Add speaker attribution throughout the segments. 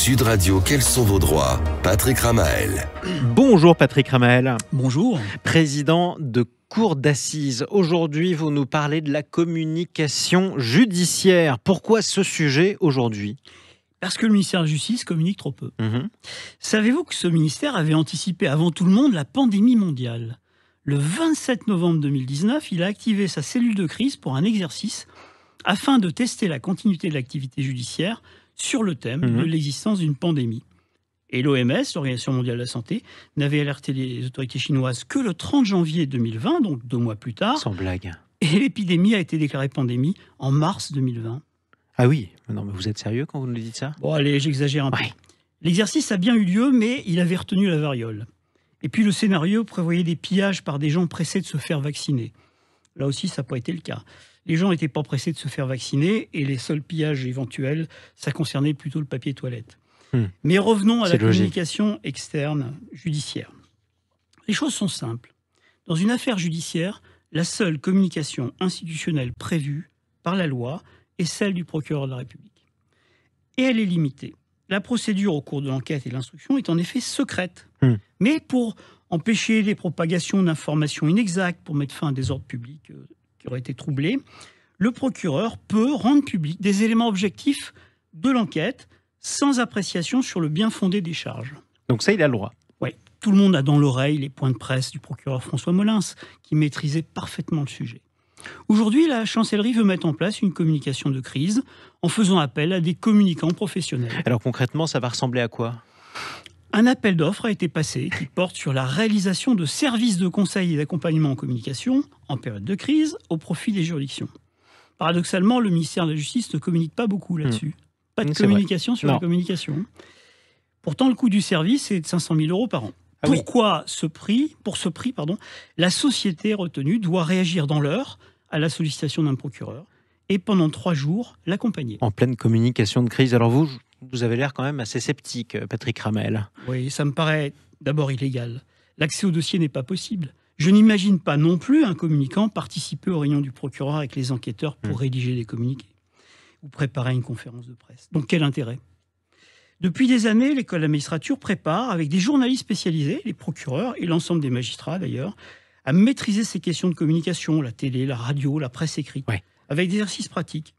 Speaker 1: Sud Radio, quels sont vos droits? Patrick Ramael.
Speaker 2: Bonjour Patrick Ramael.
Speaker 3: Bonjour.
Speaker 2: Président de cour d'assises. Aujourd'hui, vous nous parlez de la communication judiciaire. Pourquoi ce sujet aujourd'hui ?
Speaker 3: Parce que le ministère de la Justice communique trop peu. Savez-vous que ce ministère avait anticipé avant tout le monde la pandémie mondiale ? Le 27 novembre 2019, il a activé sa cellule de crise pour un exercice afin de tester la continuité de l'activité judiciaire sur le thème de l'existence d'une pandémie. Et l'OMS, l'Organisation mondiale de la santé, n'avait alerté les autorités chinoises que le 30 janvier 2020, donc 2 mois plus tard.
Speaker 2: Sans blague.
Speaker 3: Et l'épidémie a été déclarée pandémie en mars 2020.
Speaker 2: Ah oui, non mais vous êtes sérieux quand vous nous dites ça ?
Speaker 3: Bon allez, j'exagère un peu. L'exercice a bien eu lieu, mais il avait retenu la variole. Et puis le scénario prévoyait des pillages par des gens pressés de se faire vacciner. Là aussi, ça n'a pas été le cas. Les gens n'étaient pas pressés de se faire vacciner et les seuls pillages éventuels, ça concernait plutôt le papier toilette. Mais revenons à la communication externe judiciaire. Les choses sont simples. Dans une affaire judiciaire, la seule communication institutionnelle prévue par la loi est celle du procureur de la République. Et elle est limitée. La procédure au cours de l'enquête et de l'instruction est en effet secrète. Mais pour empêcher les propagations d'informations inexactes, pour mettre fin à des ordres publics qui auraient été troublés, le procureur peut rendre public des éléments objectifs de l'enquête sans appréciation sur le bien fondé des charges.
Speaker 2: Donc ça, il a le droit.
Speaker 3: Oui, tout le monde a dans l'oreille les points de presse du procureur François Molins, qui maîtrisait parfaitement le sujet. Aujourd'hui, la chancellerie veut mettre en place une communication de crise en faisant appel à des communicants professionnels.
Speaker 2: Alors concrètement, ça va ressembler à quoi ?
Speaker 3: Un appel d'offres a été passé qui porte sur la réalisation de services de conseil et d'accompagnement en communication en période de crise au profit des juridictions. Paradoxalement, le ministère de la Justice ne communique pas beaucoup là-dessus. Pas de communication sur la communication. Pourtant, le coût du service est de 500 000 € par an. Pourquoi ce prix ? Pour ce prix, la société retenue doit réagir dans l'heure à la sollicitation d'un procureur et pendant 3 jours l'accompagner.
Speaker 2: En pleine communication de crise. Alors vous avez l'air quand même assez sceptique, Patrick Ramael.
Speaker 3: Oui, ça me paraît d'abord illégal. L'accès au dossier n'est pas possible. Je n'imagine pas non plus un communicant participer aux réunions du procureur avec les enquêteurs pour rédiger des communiqués ou préparer une conférence de presse. Donc quel intérêt ? Depuis des années, l'école de la magistrature prépare, avec des journalistes spécialisés, les procureurs et l'ensemble des magistrats d'ailleurs, à maîtriser ces questions de communication, la télé, la radio, la presse écrite, avec des exercices pratiques.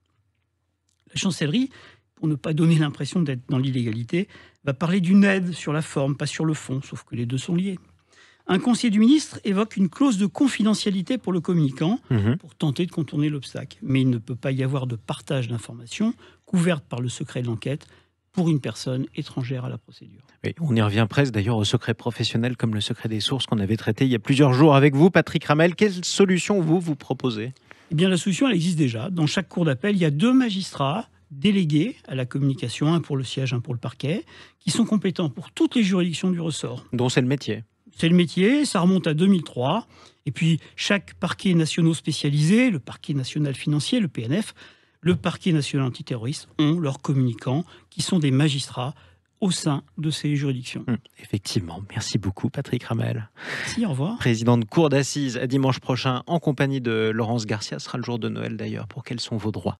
Speaker 3: La chancellerie, pour ne pas donner l'impression d'être dans l'illégalité, va parler d'une aide sur la forme, pas sur le fond, sauf que les deux sont liés. Un conseiller du ministre évoque une clause de confidentialité pour le communicant pour tenter de contourner l'obstacle. Mais il ne peut pas y avoir de partage d'informations couvertes par le secret de l'enquête pour une personne étrangère à la procédure.
Speaker 2: Oui, on y revient presque d'ailleurs au secret professionnel comme le secret des sources qu'on avait traité il y a plusieurs jours avec vous, Patrick Ramael. Quelle solution vous proposez ?
Speaker 3: Eh bien, la solution, elle existe déjà. Dans chaque cour d'appel, il y a 2 magistrats délégués à la communication, un pour le siège, un pour le parquet, qui sont compétents pour toutes les juridictions du ressort.
Speaker 2: Dont c'est le métier.
Speaker 3: C'est le métier, ça remonte à 2003. Et puis, chaque parquet national spécialisé, le parquet national financier, le PNF, le parquet national antiterroriste, ont leurs communicants qui sont des magistrats au sein de ces juridictions.
Speaker 2: Effectivement. Merci beaucoup, Patrick Ramael.
Speaker 3: Merci, au revoir.
Speaker 2: Président de cour d'assises, à dimanche prochain, en compagnie de Laurence Garcia. Ce sera le jour de Noël d'ailleurs. Pour quels sont vos droits ?